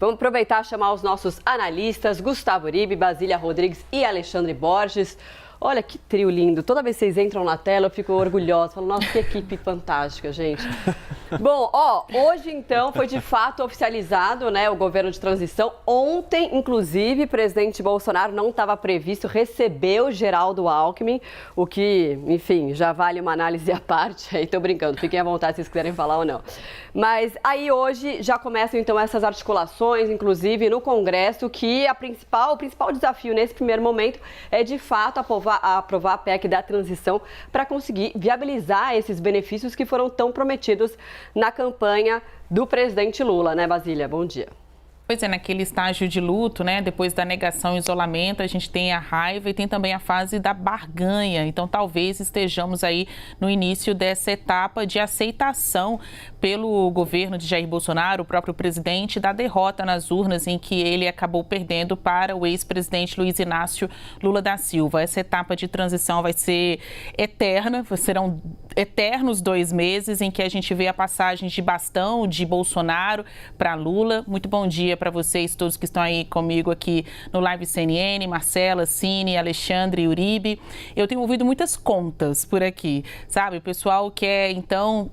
Vamos aproveitar e chamar os nossos analistas, Gustavo Uribe, Basília Rodrigues e Alexandre Borges. Olha que trio lindo. Toda vez que vocês entram na tela, eu fico orgulhosa. Falo, nossa, que equipe fantástica, gente. Bom, hoje, então, foi de fato oficializado, né, o governo de transição. Ontem, inclusive, o presidente Bolsonaro não estava previsto, recebeu Geraldo Alckmin, o que, enfim, já vale uma análise à parte. Aí tô brincando, fiquem à vontade se vocês quiserem falar ou não. Mas aí hoje já começam, então, essas articulações, inclusive no Congresso, que o principal desafio nesse primeiro momento é, de fato, aprovar a PEC da transição para conseguir viabilizar esses benefícios que foram tão prometidos na campanha do presidente Lula, né, Basília? Bom dia. Pois é, naquele estágio de luto, né, depois da negação e isolamento, a gente tem a raiva e tem também a fase da barganha. Então, talvez estejamos aí no início dessa etapa de aceitação pelo governo de Jair Bolsonaro, o próprio presidente, da derrota nas urnas em que ele acabou perdendo para o ex-presidente Luiz Inácio Lula da Silva. Essa etapa de transição vai ser eterna, serão eternos 2 meses em que a gente vê a passagem de bastão de Bolsonaro para Lula. Muito bom dia para vocês, todos que estão aí comigo aqui no Live CNN, Marcela, Cine, Alexandre e Uribe. Eu tenho ouvido muitas contas por aqui, sabe? O pessoal quer, então,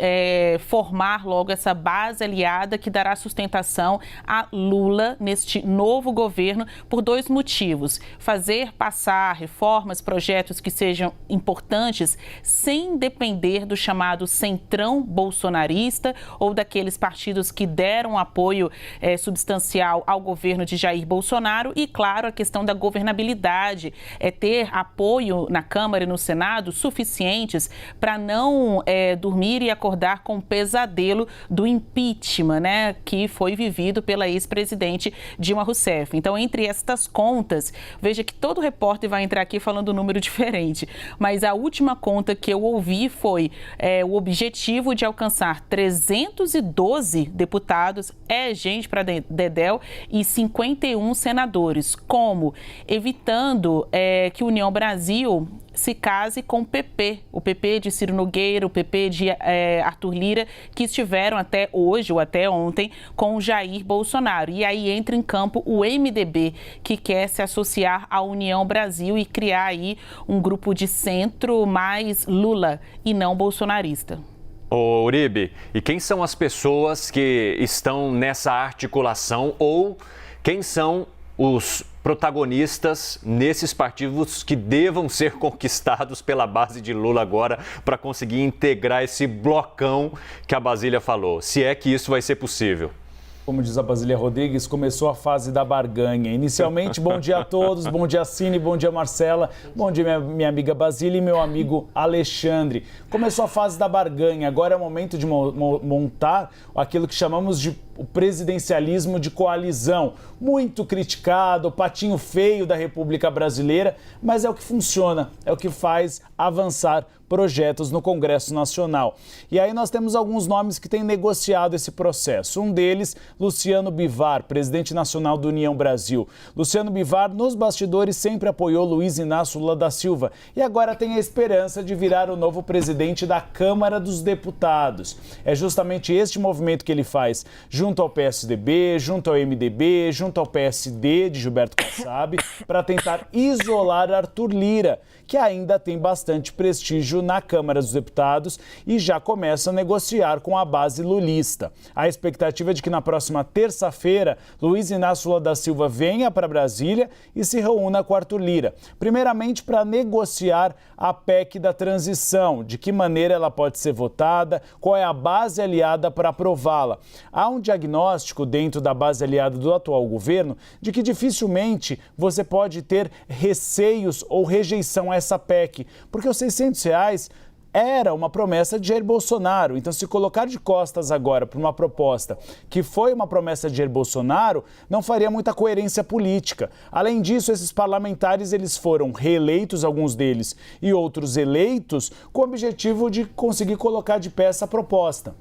formar logo essa base aliada que dará sustentação a Lula neste novo governo por 2 motivos. Fazer passar reformas, projetos que sejam importantes sem depender do chamado centrão bolsonarista ou daqueles partidos que deram apoio substancial ao governo de Jair Bolsonaro e, claro, a questão da governabilidade, ter apoio na Câmara e no Senado suficientes para não dormir e acordar com o pesadelo do impeachment, né, que foi vivido pela ex-presidente Dilma Rousseff. Então, entre estas contas, veja que todo repórter vai entrar aqui falando um número diferente, mas a última conta que eu ouvi foi o objetivo de alcançar 312 deputados, gente para Dedéu, e 51 senadores, como evitando que União Brasil se case com o PP de Ciro Nogueira, o PP de Arthur Lira, que estiveram até hoje ou até ontem com Jair Bolsonaro. E aí entra em campo o MDB, que quer se associar à União Brasil e criar aí um grupo de centro mais Lula e não bolsonarista. Ô, Uribe, e quem são as pessoas que estão nessa articulação ou quem são os protagonistas nesses partidos que devam ser conquistados pela base de Lula agora para conseguir integrar esse blocão que a Basília falou? Se é que isso vai ser possível. Como diz a Basília Rodrigues, começou a fase da barganha. Inicialmente, bom dia a todos, bom dia Cine, bom dia Marcela, bom dia minha amiga Basília e meu amigo Alexandre. Começou a fase da barganha, agora é o momento de montar aquilo que chamamos de o presidencialismo de coalizão. Muito criticado, o patinho feio da República Brasileira, mas é o que funciona, é o que faz avançar projetos no Congresso Nacional. E aí nós temos alguns nomes que têm negociado esse processo. Um deles, Luciano Bivar, presidente nacional do União Brasil. Luciano Bivar, nos bastidores, sempre apoiou Luiz Inácio Lula da Silva e agora tem a esperança de virar o novo presidente da Câmara dos Deputados. É justamente este movimento que ele faz, junto ao PSDB, junto ao MDB, junto ao PSD de Gilberto Kassab, para tentar isolar Arthur Lira, que ainda tem bastante prestígio na Câmara dos Deputados e já começa a negociar com a base lulista. A expectativa é de que na próxima terça-feira, Luiz Inácio Lula da Silva venha para Brasília e se reúna com Arthur Lira. Primeiramente, para negociar a PEC da transição, de que maneira ela pode ser votada, qual é a base aliada para aprová-la. Há um diagnóstico dentro da base aliada do atual governo de que dificilmente você pode ter receios ou rejeição a essa PEC, porque os R$600 era uma promessa de Jair Bolsonaro. Então, se colocar de costas agora para uma proposta que foi uma promessa de Jair Bolsonaro, não faria muita coerência política. Além disso, esses parlamentares eles foram reeleitos, alguns deles, e outros eleitos, com o objetivo de conseguir colocar de pé essa proposta.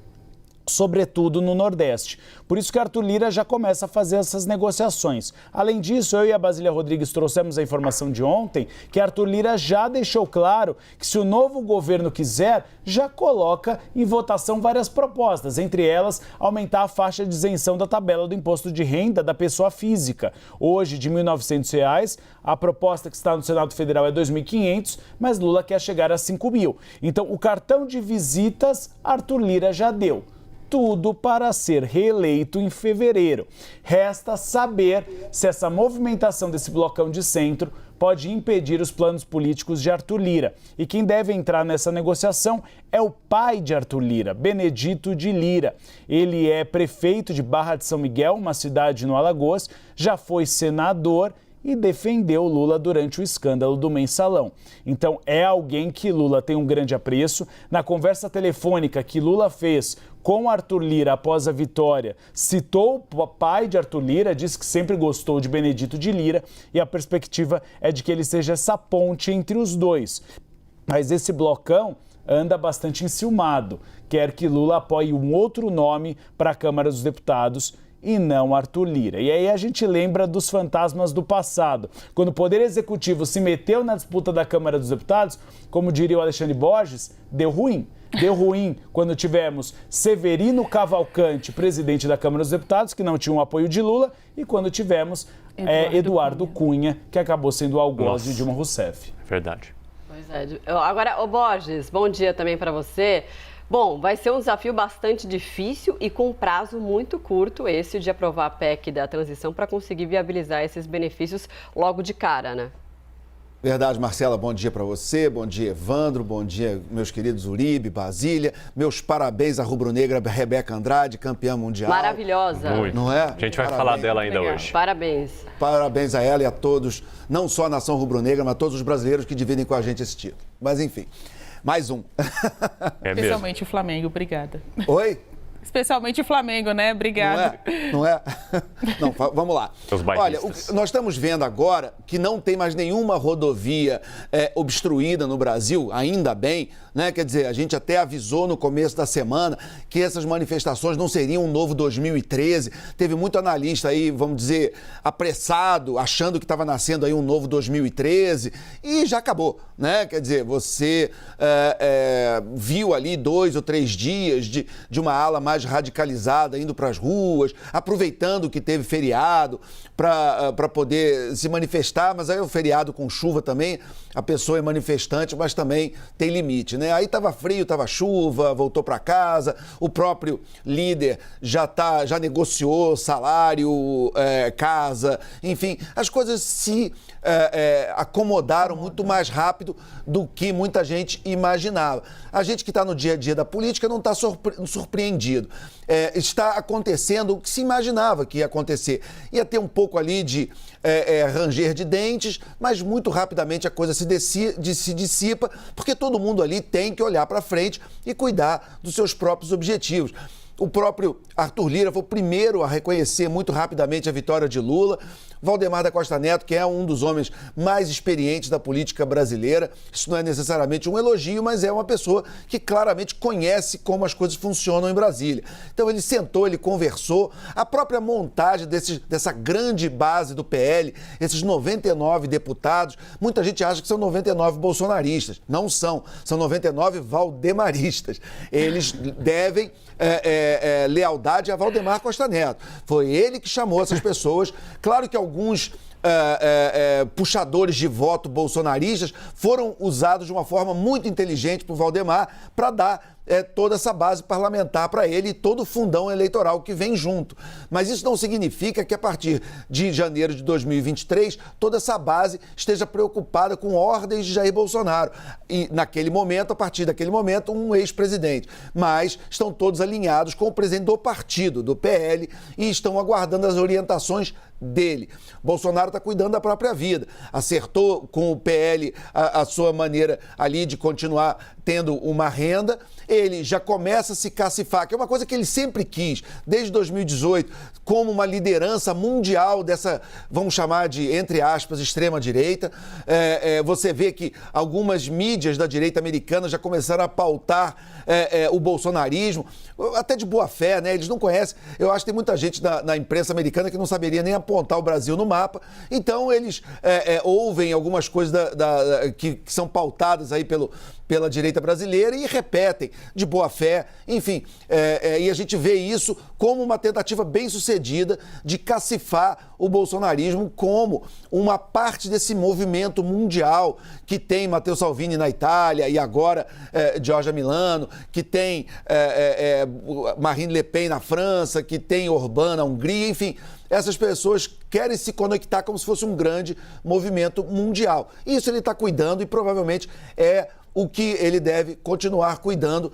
sobretudo no Nordeste. Por isso que Arthur Lira já começa a fazer essas negociações. Além disso, eu e a Basília Rodrigues trouxemos a informação de ontem que Arthur Lira já deixou claro que se o novo governo quiser, já coloca em votação várias propostas, entre elas aumentar a faixa de isenção da tabela do imposto de renda da pessoa física. Hoje, de R$ 1.900, a proposta que está no Senado Federal é R$ 2.500, mas Lula quer chegar a R$ 5.000. Então, o cartão de visitas Arthur Lira já deu. Tudo para ser reeleito em fevereiro. Resta saber se essa movimentação desse blocão de centro pode impedir os planos políticos de Arthur Lira. E quem deve entrar nessa negociação é o pai de Arthur Lira, Benedito de Lira. Ele é prefeito de Barra de São Miguel, uma cidade no Alagoas, já foi senador e defendeu Lula durante o escândalo do Mensalão. Então, é alguém que Lula tem um grande apreço. Na conversa telefônica que Lula fez com Arthur Lira após a vitória, citou o pai de Arthur Lira, disse que sempre gostou de Benedito de Lira e a perspectiva é de que ele seja essa ponte entre os dois. Mas esse blocão anda bastante enciumado, quer que Lula apoie um outro nome para a Câmara dos Deputados e não Arthur Lira. E aí a gente lembra dos fantasmas do passado. Quando o Poder Executivo se meteu na disputa da Câmara dos Deputados, como diria o Alexandre Borges, deu ruim. Deu ruim quando tivemos Severino Cavalcante, presidente da Câmara dos Deputados, que não tinha o apoio de Lula, e quando tivemos Eduardo Cunha, que acabou sendo o algoz de Dilma Rousseff. Verdade. Pois é. Agora, Borges, bom dia também para você. Bom, vai ser um desafio bastante difícil e com um prazo muito curto esse de aprovar a PEC da transição para conseguir viabilizar esses benefícios logo de cara, né? Verdade, Marcela, bom dia para você, bom dia Evandro, bom dia meus queridos Uribe, Basília, meus parabéns à rubro-negra Rebeca Andrade, campeã mundial. Maravilhosa. Muito. Não é? A gente vai falar dela ainda hoje. Parabéns. Parabéns a ela e a todos, não só a nação rubro-negra, mas a todos os brasileiros que dividem com a gente esse título. Mas enfim, mais um. Especialmente o Flamengo, obrigada. Oi? Especialmente o Flamengo, né? Obrigado. Não é? Não, vamos lá. Olha, nós estamos vendo agora que não tem mais nenhuma rodovia obstruída no Brasil, ainda bem, né? Quer dizer, a gente até avisou no começo da semana que essas manifestações não seriam um novo 2013. Teve muito analista aí, vamos dizer, apressado, achando que estava nascendo aí um novo 2013 e já acabou, né? Quer dizer, você viu ali 2 ou 3 dias de uma ala mais radicalizada indo para as ruas, aproveitando que teve feriado para poder se manifestar, mas aí o feriado com chuva também, a pessoa é manifestante, mas também tem limite, né? Aí estava frio, estava chuva, voltou para casa, o próprio líder já negociou salário, casa, enfim, as coisas se acomodaram muito mais rápido do que muita gente imaginava. A gente que está no dia a dia da política não está surpreendido. Está acontecendo o que se imaginava que ia acontecer. Ia ter um pouco ali de ranger de dentes, mas muito rapidamente a coisa se dissipa, porque todo mundo ali tem que olhar para frente e cuidar dos seus próprios objetivos. O próprio Arthur Lira foi o primeiro a reconhecer muito rapidamente a vitória de Lula. Valdemar da Costa Neto, que é um dos homens mais experientes da política brasileira. Isso não é necessariamente um elogio, mas é uma pessoa que claramente conhece como as coisas funcionam em Brasília. Então ele sentou, ele conversou. A própria montagem dessa grande base do PL, esses 99 deputados, muita gente acha que são 99 bolsonaristas. Não são, são 99 valdemaristas. Eles devem lealdade a Valdemar Costa Neto. Foi ele que chamou essas pessoas. Claro que alguns puxadores de voto bolsonaristas foram usados de uma forma muito inteligente por Valdemar para dar toda essa base parlamentar para ele e todo o fundão eleitoral que vem junto. Mas isso não significa que a partir de janeiro de 2023 toda essa base esteja preocupada com ordens de Jair Bolsonaro. E naquele momento, a partir daquele momento, um ex-presidente. Mas estão todos alinhados com o presidente do partido, do PL, e estão aguardando as orientações dele. Bolsonaro está cuidando da própria vida. Acertou com o PL a sua maneira ali de continuar tendo uma renda, ele já começa a se cacifar, que é uma coisa que ele sempre quis, desde 2018, como uma liderança mundial dessa, vamos chamar de, entre aspas, extrema-direita. Você vê que algumas mídias da direita americana já começaram a pautar o bolsonarismo, até de boa fé, né? Eles não conhecem. Eu acho que tem muita gente na imprensa americana que não saberia nem apontar o Brasil no mapa. Então, eles ouvem algumas coisas que são pautadas aí pela direita brasileira e repetem de boa fé. Enfim, e a gente vê isso como uma tentativa bem sucedida de cacifar o bolsonarismo como uma parte desse movimento mundial que tem Matteo Salvini na Itália e agora Giorgia Milano, que tem Marine Le Pen na França, que tem Orbán na Hungria, enfim. Essas pessoas querem se conectar como se fosse um grande movimento mundial. Isso ele está cuidando e provavelmente é o que ele deve continuar cuidando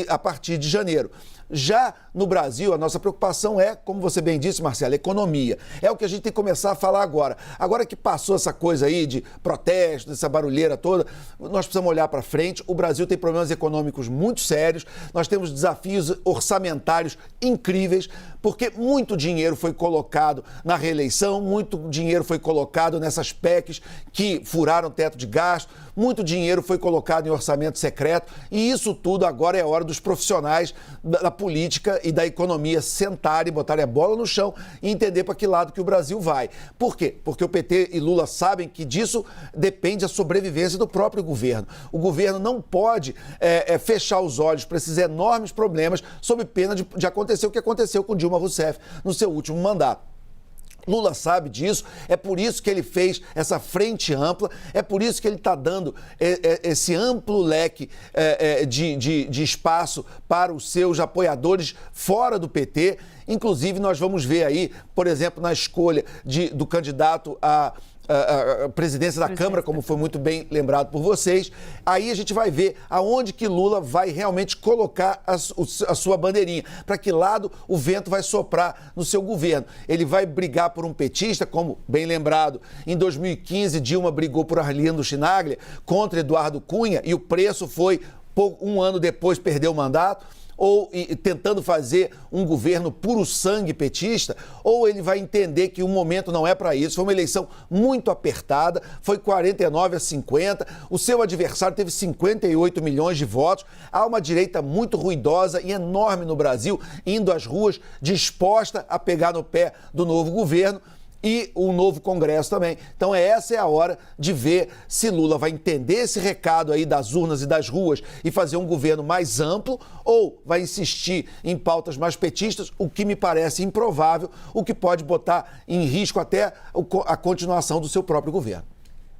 a partir de janeiro. Já no Brasil, a nossa preocupação é, como você bem disse, Marcelo, economia. É o que a gente tem que começar a falar agora. Agora que passou essa coisa aí de protesto, dessa barulheira toda, nós precisamos olhar para frente. O Brasil tem problemas econômicos muito sérios, nós temos desafios orçamentários incríveis, porque muito dinheiro foi colocado na reeleição, muito dinheiro foi colocado nessas PECs que furaram o teto de gasto, muito dinheiro foi colocado em orçamento secreto, e isso tudo agora é hora dos profissionais da política e da economia sentarem, botarem a bola no chão e entender para que lado que o Brasil vai. Por quê? Porque o PT e Lula sabem que disso depende a sobrevivência do próprio governo. O governo não pode fechar os olhos para esses enormes problemas sob pena de acontecer o que aconteceu com Dilma Rousseff no seu último mandato. Lula sabe disso, é por isso que ele fez essa frente ampla, é por isso que ele está dando esse amplo leque de espaço para os seus apoiadores fora do PT. Inclusive, nós vamos ver aí, por exemplo, na escolha do candidato a presidência da Câmara, como foi muito bem lembrado por vocês, aí a gente vai ver aonde que Lula vai realmente colocar a sua bandeirinha, para que lado o vento vai soprar no seu governo. Ele vai brigar por um petista, como bem lembrado, em 2015 Dilma brigou por Arlindo Chinaglia contra Eduardo Cunha e o preço foi, um ano depois, perder o mandato. Ou tentando fazer um governo puro sangue petista, ou ele vai entender que o momento não é para isso. Foi uma eleição muito apertada, foi 49-50, o seu adversário teve 58 milhões de votos, há uma direita muito ruidosa e enorme no Brasil, indo às ruas, disposta a pegar no pé do novo governo, e o novo Congresso também. Então essa é a hora de ver se Lula vai entender esse recado aí das urnas e das ruas e fazer um governo mais amplo ou vai insistir em pautas mais petistas, o que me parece improvável, o que pode botar em risco até a continuação do seu próprio governo.